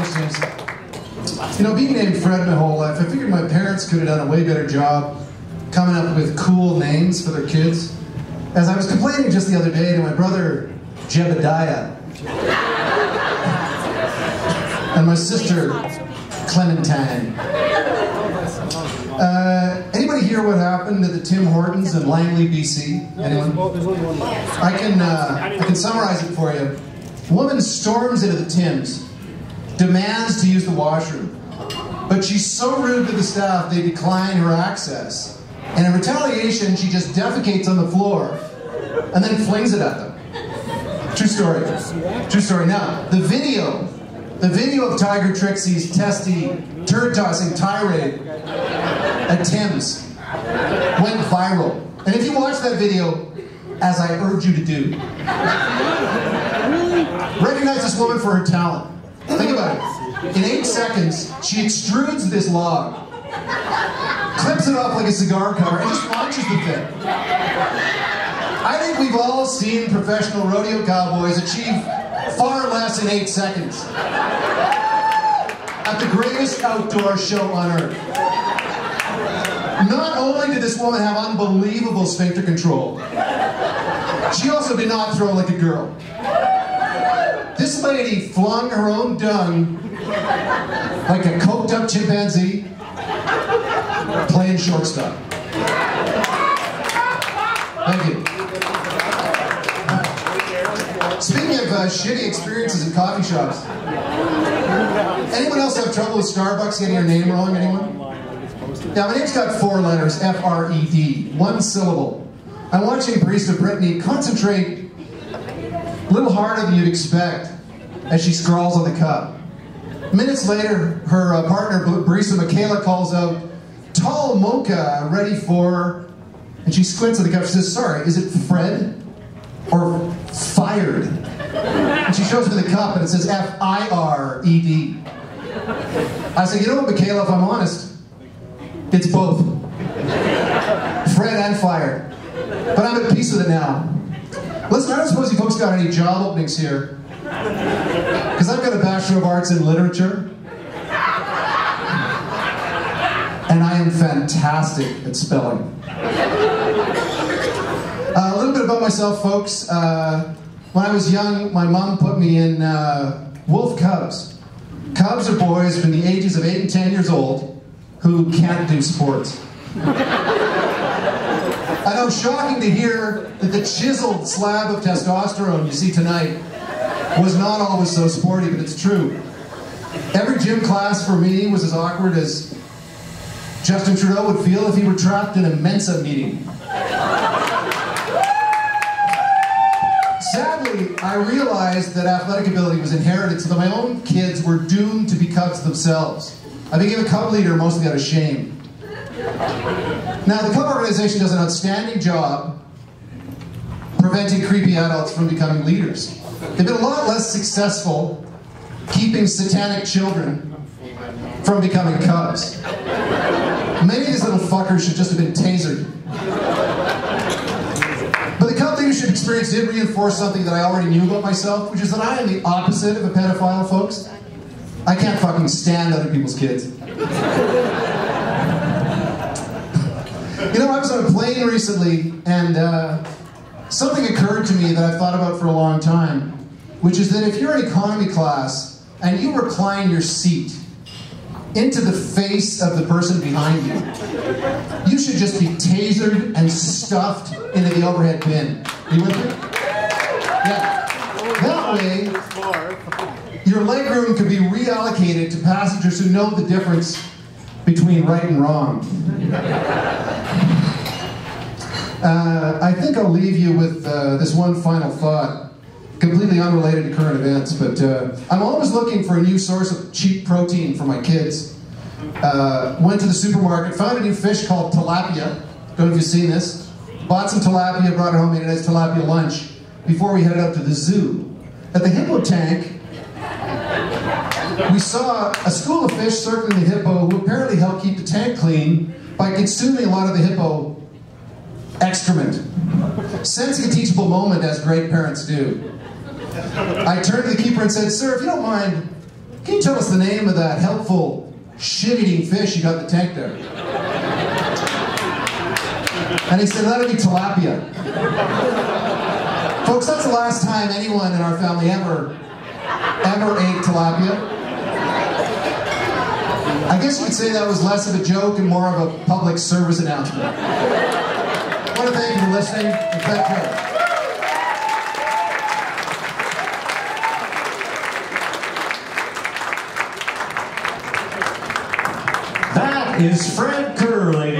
Thanks, James. You know, being named Fred my whole life, I figured my parents could have done a way better job coming up with cool names for their kids. As I was complaining just the other day to my brother, Jebediah, and my sister, Clementine. Anybody hear what happened at the Tim Hortons in Langley, BC? Anyone? I can summarize it for you. A woman storms into the Tims, demands to use the washroom, but she's so rude to the staff they decline her access. And in retaliation, she just defecates on the floor and then flings it at them. True story. True story. Now, the video of Tiger Trixie's testy, turd-tossing tirade at Tim's went viral. And if you watch that video, as I urge you to do, recognize this woman for her talent. Think about it. In 8 seconds, she extrudes this log, clips it off like a cigar cover, and just launches the thing. I think we've all seen professional rodeo cowboys achieve far less in 8 seconds at the greatest outdoor show on earth. Not only did this woman have unbelievable sphincter control, she also did not throw like a girl. This lady flung her own dung like a coked up chimpanzee playing shortstop. Thank you. Speaking of shitty experiences in coffee shops, anyone else have trouble with Starbucks getting your name wrong? Anyone? Yeah, my name's got 4 letters, F-R-E-D, 1 syllable. I'm watching barista Brittany concentrate a little harder than you'd expect as she scrawls on the cup. Minutes later, her partner, barista Michaela, calls out, "Tall mocha, ready for..." And she squints at the cup. She says, "Sorry, is it Fred or fired?" And she shows me the cup and it says F-I-R-E-D. I said, "You know what, Michaela, if I'm honest, it's both. Fred and fired. But I'm at peace with it now. Listen, I don't suppose you folks got any job openings here. Because I've got a Bachelor of Arts in Literature. And I am fantastic at spelling." A little bit about myself, folks. When I was young, my mom put me in wolf cubs. Cubs are boys from the ages of 8 and 10 years old who can't do sports. I know, shocking to hear that the chiseled slab of testosterone you see tonight was not always so sporty, but it's true. Every gym class for me was as awkward as Justin Trudeau would feel if he were trapped in a Mensa meeting. Sadly, I realized that athletic ability was inherited so that my own kids were doomed to be Cubs themselves. I became a Cub leader mostly out of shame. Now, the Cub organization does an outstanding job preventing creepy adults from becoming leaders. They've been a lot less successful keeping satanic children from becoming Cubs. Many of these little fuckers should just have been tasered. But the Cub leadership experience did reinforce something that I already knew about myself, which is that I am the opposite of a pedophile, folks. I can't fucking stand other people's kids. You know, I was on a plane recently, and something occurred to me that I've thought about for a long time, which is that if you're in economy class and you recline your seat into the face of the person behind you, you should just be tasered and stuffed into the overhead bin. Are you with me? Yeah. That way, your legroom could be reallocated to passengers who know the difference between right and wrong. I think I'll leave you with this one final thought, completely unrelated to current events, but I'm always looking for a new source of cheap protein for my kids. Went to the supermarket, found a new fish called tilapia. Don't know if you've seen this. Bought some tilapia, brought it home, made it as tilapia lunch before we headed out to the zoo. At the hippo tank, we saw a school of fish circling the hippo who apparently helped keep the tank clean by consuming a lot of the hippo excrement. Sensing a teachable moment, as great parents do, I turned to the keeper and said, "Sir, if you don't mind, Can you tell us the name of that helpful, shit-eating fish you got in the tank there? And he said, that'd be tilapia. Folks, that's the last time anyone in our family ever ate tilapia. I guess you could say that was less of a joke and more of a public service announcement. I want to thank you for listening, and take care. That is Fred Curley.